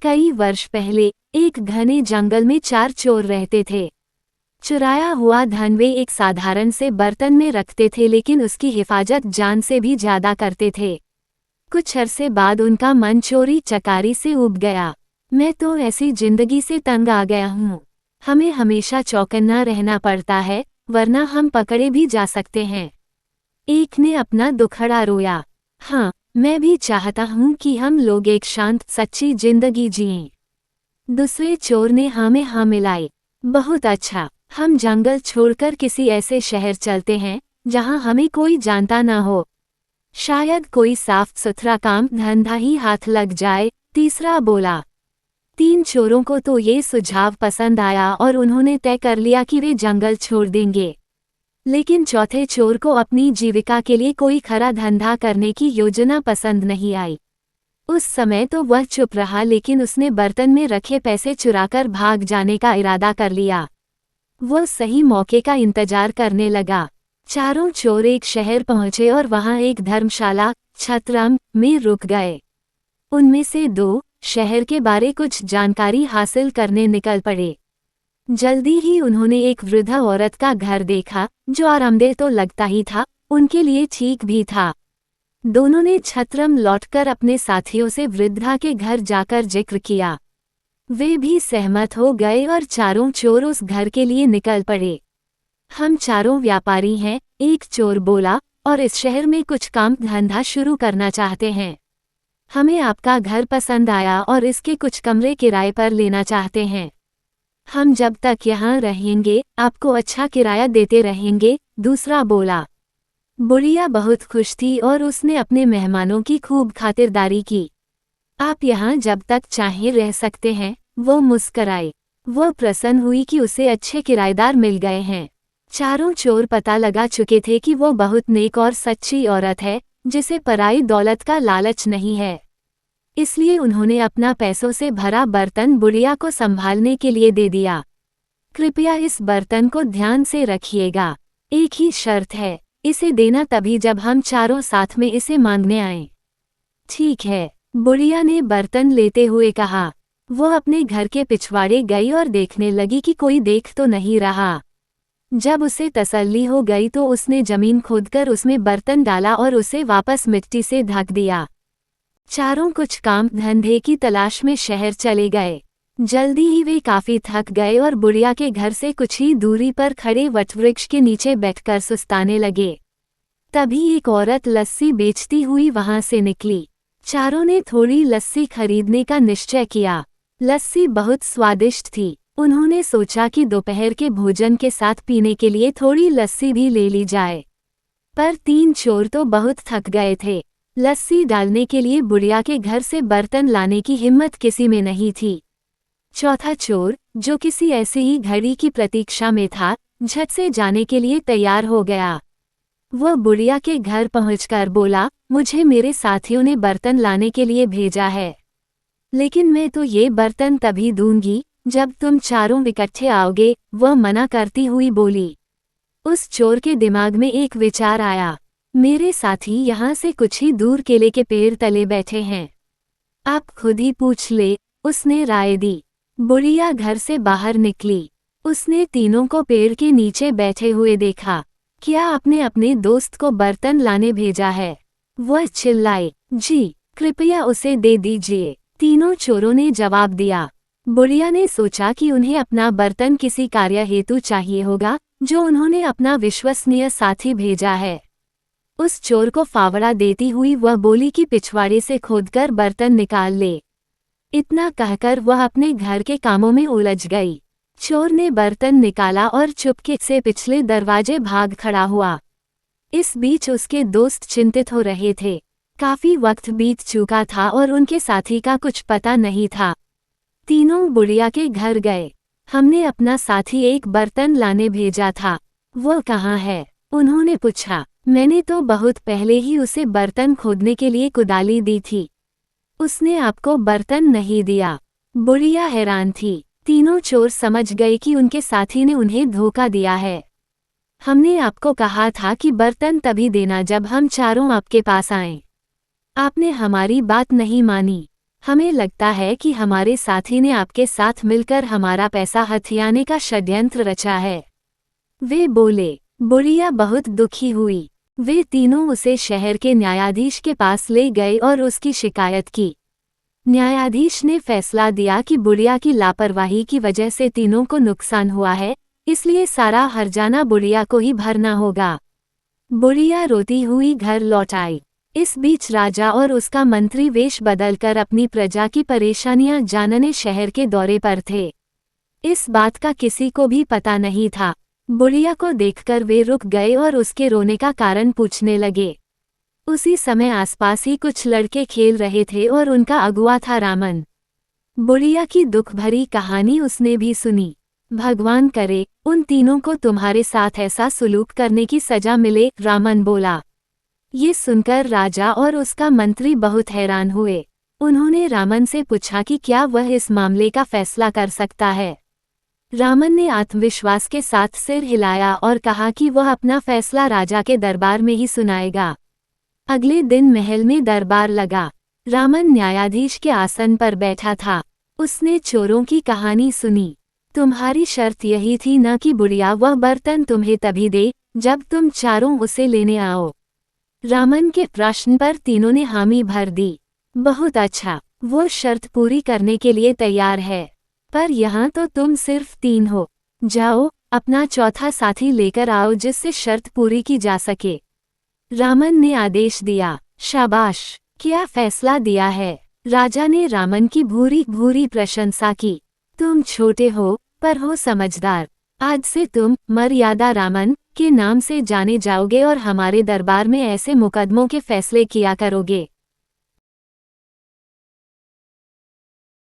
कई वर्ष पहले एक घने जंगल में 4 चोर रहते थे। चुराया हुआ धन वे एक साधारण से बर्तन में रखते थे, लेकिन उसकी हिफाजत जान से भी ज्यादा करते थे। कुछ अरसे बाद उनका मन चोरी चकारी से ऊब गया। मैं तो ऐसी जिंदगी से तंग आ गया हूँ। हमें हमेशा चौकन्ना रहना पड़ता है, वरना हम पकड़े भी जा सकते हैं। एक ने अपना दुखड़ा रोया। हाँ, मैं भी चाहता हूँ कि हम लोग एक शांत सच्ची जिंदगी जिएं। दूसरे चोर ने हाँ में हाँ मिलाई। बहुत अच्छा, हम जंगल छोड़कर किसी ऐसे शहर चलते हैं जहाँ हमें कोई जानता ना हो। शायद कोई साफ सुथरा काम धंधा ही हाथ लग जाए। तीसरा बोला। 3 चोरों को तो ये सुझाव पसंद आया और उन्होंने तय कर लिया कि वे जंगल छोड़ देंगे। लेकिन चौथे चोर को अपनी जीविका के लिए कोई खरा धंधा करने की योजना पसंद नहीं आई। उस समय तो वह चुप रहा, लेकिन उसने बर्तन में रखे पैसे चुराकर भाग जाने का इरादा कर लिया। वह सही मौके का इंतजार करने लगा। चारों चोर एक शहर पहुंचे और वहां एक धर्मशाला छत्रम में रुक गए। उनमें से 2 शहर के बारे कुछ जानकारी हासिल करने निकल पड़े। जल्दी ही उन्होंने एक वृद्ध औरत का घर देखा, जो आरामदेह तो लगता ही था, उनके लिए ठीक भी था। दोनों ने छत्रम लौटकर अपने साथियों से वृद्धा के घर जाकर जिक्र किया। वे भी सहमत हो गए और चारों चोर उस घर के लिए निकल पड़े। हम चारों व्यापारी हैं, एक चोर बोला, और इस शहर में कुछ काम धंधा शुरू करना चाहते हैं। हमें आपका घर पसंद आया और इसके कुछ कमरे किराए पर लेना चाहते हैं। हम जब तक यहाँ रहेंगे आपको अच्छा किराया देते रहेंगे। दूसरा बोला। बुढ़िया बहुत खुश थी और उसने अपने मेहमानों की खूब खातिरदारी की। आप यहाँ जब तक चाहें रह सकते हैं। वो मुस्कराई। वो प्रसन्न हुई कि उसे अच्छे किराएदार मिल गए हैं। चारों चोर पता लगा चुके थे कि वो बहुत नेक और सच्ची औरत है, जिसे पराई दौलत का लालच नहीं है। इसलिए उन्होंने अपना पैसों से भरा बर्तन बुढ़िया को संभालने के लिए दे दिया। कृपया इस बर्तन को ध्यान से रखिएगा। एक ही शर्त है, इसे देना तभी जब हम चारों साथ में इसे मांगने आएं। ठीक है, बुढ़िया ने बर्तन लेते हुए कहा। वो अपने घर के पिछवाड़े गई और देखने लगी कि कोई देख तो नहीं रहा। जब उसे तसल्ली हो गई तो उसने जमीन खोदकर उसमें बर्तन डाला और उसे वापस मिट्टी से ढक दिया। चारों कुछ काम धंधे की तलाश में शहर चले गए। जल्दी ही वे काफी थक गए और बुढ़िया के घर से कुछ ही दूरी पर खड़े वटवृक्ष के नीचे बैठकर सुस्ताने लगे। तभी एक औरत लस्सी बेचती हुई वहां से निकली। चारों ने थोड़ी लस्सी खरीदने का निश्चय किया। लस्सी बहुत स्वादिष्ट थी। उन्होंने सोचा कि दोपहर के भोजन के साथ पीने के लिए थोड़ी लस्सी भी ले ली जाए। पर 3 चोर तो बहुत थक गए थे। लस्सी डालने के लिए बुढ़िया के घर से बर्तन लाने की हिम्मत किसी में नहीं थी। चौथा चोर, जो किसी ऐसी ही घड़ी की प्रतीक्षा में था, झट से जाने के लिए तैयार हो गया। वह बुढ़िया के घर पहुंचकर बोला, मुझे मेरे साथियों ने बर्तन लाने के लिए भेजा है, लेकिन मैं तो ये बर्तन तभी दूंगी जब तुम चारों इकट्ठे आओगे। वह मना करती हुई बोली। उस चोर के दिमाग में एक विचार आया। मेरे साथी यहाँ से कुछ ही दूर केले के पेड़ तले बैठे हैं, आप खुद ही पूछ ले, उसने राय दी। बुढ़िया घर से बाहर निकली। उसने तीनों को पेड़ के नीचे बैठे हुए देखा। क्या आपने अपने दोस्त को बर्तन लाने भेजा है? वह चिल्लाई। जी, कृपया उसे दे दीजिए। तीनों चोरों ने जवाब दिया। बुढ़िया ने सोचा कि उन्हें अपना बर्तन किसी कार्य हेतु चाहिए होगा, जो उन्होंने अपना विश्वसनीय साथी भेजा है। उस चोर को फावड़ा देती हुई वह बोली कि पिछवाड़े से खोदकर बर्तन निकाल ले। इतना कहकर वह अपने घर के कामों में उलझ गई। चोर ने बर्तन निकाला और चुपके से पिछले दरवाजे भाग खड़ा हुआ। इस बीच उसके दोस्त चिंतित हो रहे थे। काफी वक्त बीत चुका था और उनके साथी का कुछ पता नहीं था। तीनों बुढ़िया के घर गए। हमने अपना साथी एक बर्तन लाने भेजा था, वो कहाँ है? उन्होंने पूछा। मैंने तो बहुत पहले ही उसे बर्तन खोदने के लिए कुदाली दी थी। उसने आपको बर्तन नहीं दिया। बुढ़िया हैरान थी। तीनों चोर समझ गए कि उनके साथी ने उन्हें धोखा दिया है। हमने आपको कहा था कि बर्तन तभी देना जब हम चारों आपके पास आएं। आपने हमारी बात नहीं मानी। हमें लगता है कि हमारे साथी ने आपके साथ मिलकर हमारा पैसा हथियाने का षड्यंत्र रचा है। वे बोले। बुढ़िया बहुत दुखी हुई। वे तीनों उसे शहर के न्यायाधीश के पास ले गए और उसकी शिकायत की। न्यायाधीश ने फैसला दिया कि बुढ़िया की लापरवाही की वजह से तीनों को नुकसान हुआ है, इसलिए सारा हर्जाना बुढ़िया को ही भरना होगा। बुढ़िया रोती हुई घर लौट आई। इस बीच राजा और उसका मंत्री वेश बदलकर अपनी प्रजा की परेशानियां जानने शहर के दौरे पर थे। इस बात का किसी को भी पता नहीं था। बुढ़िया को देखकर वे रुक गए और उसके रोने का कारण पूछने लगे। उसी समय आसपास ही कुछ लड़के खेल रहे थे और उनका अगुआ था रामन। बुढ़िया की दुख भरी कहानी उसने भी सुनी। भगवान करे उन तीनों को तुम्हारे साथ ऐसा सुलूक करने की सजा मिले, रामन बोला। ये सुनकर राजा और उसका मंत्री बहुत हैरान हुए। उन्होंने रामन से पूछा कि क्या वह इस मामले का फैसला कर सकता है। रामन ने आत्मविश्वास के साथ सिर हिलाया और कहा कि वह अपना फैसला राजा के दरबार में ही सुनाएगा। अगले दिन महल में दरबार लगा। रामन न्यायाधीश के आसन पर बैठा था। उसने चोरों की कहानी सुनी। तुम्हारी शर्त यही थी न कि बुढ़िया वह बर्तन तुम्हें तभी दे जब तुम चारों उसे लेने आओ। रामन के प्रश्न पर तीनों ने हामी भर दी। बहुत अच्छा, वो शर्त पूरी करने के लिए तैयार है, पर यहाँ तो तुम सिर्फ 3 हो। जाओ, अपना चौथा साथी लेकर आओ जिससे शर्त पूरी की जा सके। रामन ने आदेश दिया। शाबाश, क्या फैसला दिया है। राजा ने रामन की भूरी भूरी प्रशंसा की। तुम छोटे हो पर हो समझदार। आज से तुम मर्यादा रामन के नाम से जाने जाओगे और हमारे दरबार में ऐसे मुकदमों के फैसले किया करोगे।